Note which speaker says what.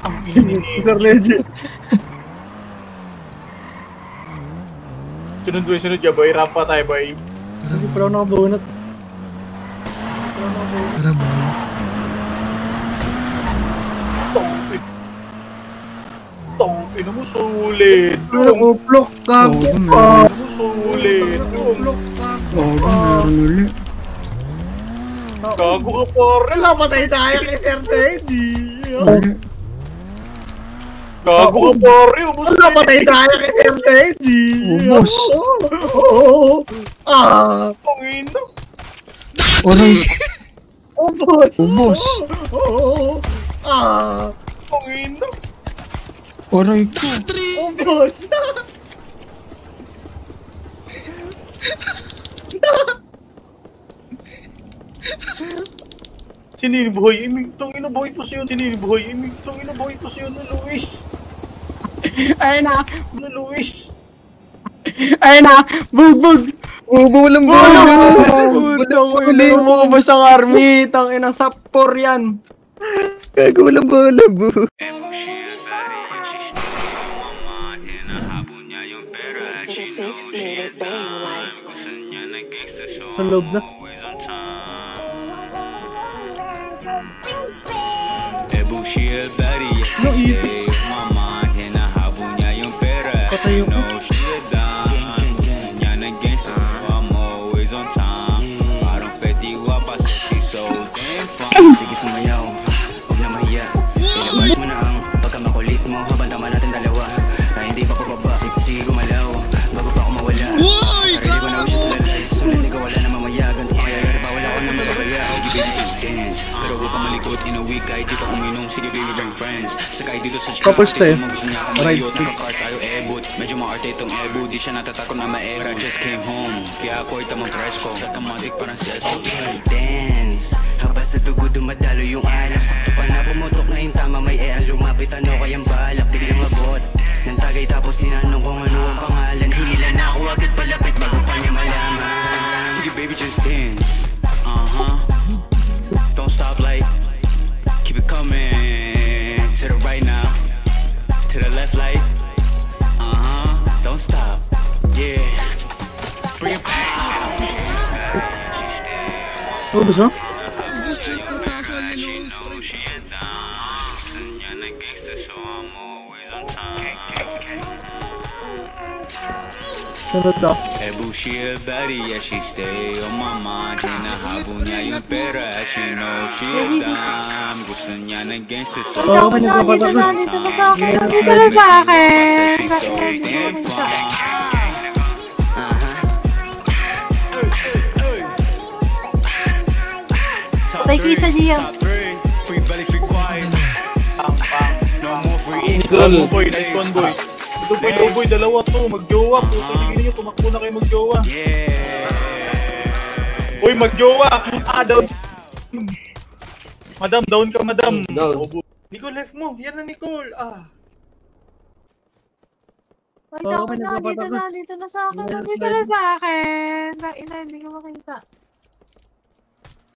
Speaker 1: Ang ini
Speaker 2: Sir Legend.
Speaker 1: Sunod ya boy, rampa tayo boy.
Speaker 2: Hindi pa lang nakabunot.
Speaker 3: Tara ba?
Speaker 1: Ino mo sulit.
Speaker 2: Uplok gago pa.
Speaker 1: Ino mo sulit.
Speaker 2: Uplok gago pa.
Speaker 4: Meron uli.
Speaker 1: Gago ka pare.
Speaker 2: Wala, patay tayo kay Sir Legend.
Speaker 1: Gago ka pare.
Speaker 2: Wala, patay tayo kay Sir Legend.
Speaker 4: Ubos.
Speaker 1: Pangino.
Speaker 4: Oray.
Speaker 2: Ubos.
Speaker 4: Ubos.
Speaker 1: Pangino.
Speaker 4: Oray ko.
Speaker 2: Ubos.
Speaker 1: Sininibuhay imig. Tong inabuhay pa siya. Sininibuhay imig. Tong inabuhay pa siya na Luis.
Speaker 4: Ayun na.
Speaker 1: Na Luis.
Speaker 4: Ayun na. Bugbog.
Speaker 3: Bulang
Speaker 4: Uli mo ba sa army? Tangina sa por yan.
Speaker 3: Walang bu.
Speaker 2: Sa loob na. No, ipis. Patay yung
Speaker 5: sige sumayaw, huwag na mahiya. Ilabas mo na ang pagkamakulit mo habang tama natin dalawa. Na hindi pa pababa, sige gumalaw bago pa ako mawala. Sarili ko na wish ito lalay. Sa sulit ni ko wala na mamaya. Ganto pangyayari ba wala ko na mababaya. Give it a dance, pero huwag pa malikot in a week. Kahit di pa uminom, sige baby bring friends. Sakay dito sa chika.
Speaker 2: Couples tayo. Ride stick.
Speaker 5: Medyo maarte itong ebo. Di siya natatakot na ma-air. I just came home, kaya ako itamang presko. Sa tamatik parang sesko. Dance, habang sa dugo dumadalo yung alak. Sakto pa na pumutok na yung tama. May ean lumapit, ano kayang balak. Biglang abot ng tagay tapos tinanong kung ano ang pangalan. Hinilan na ako agad palapit bago pa niya malaman. Sige baby just dance. Don't stop like, keep it coming. To the right now, to the left like, don't stop, yeah. Bring it back.
Speaker 2: Ubos mo? Sunod daw.
Speaker 5: Ebu she a baddie, yeah she stay on my mind. Hinahabol niya yung pera, she know she a dime. Gusto niya ng gangster so
Speaker 2: Oo, nagpapatak na.
Speaker 6: Dito na sa akin. Dito na sa akin.
Speaker 5: she's so damn fine.
Speaker 6: Patay kayo sa GM.
Speaker 5: Free belly, free quiet. No more free
Speaker 1: Nice one boy. Nice one boy. Ito boy, dalawa to. Magjowa po. Tingin niyo, tumakbo na kayo magjowa.
Speaker 5: Yeah.
Speaker 1: Uy, magjowa! Down. Madam, down ka, madam. Nicole, left mo. Yan na, Nicole.
Speaker 6: Wait, ako na. Dito na sa akin. Dito na sa akin. Ina, hindi ko makita.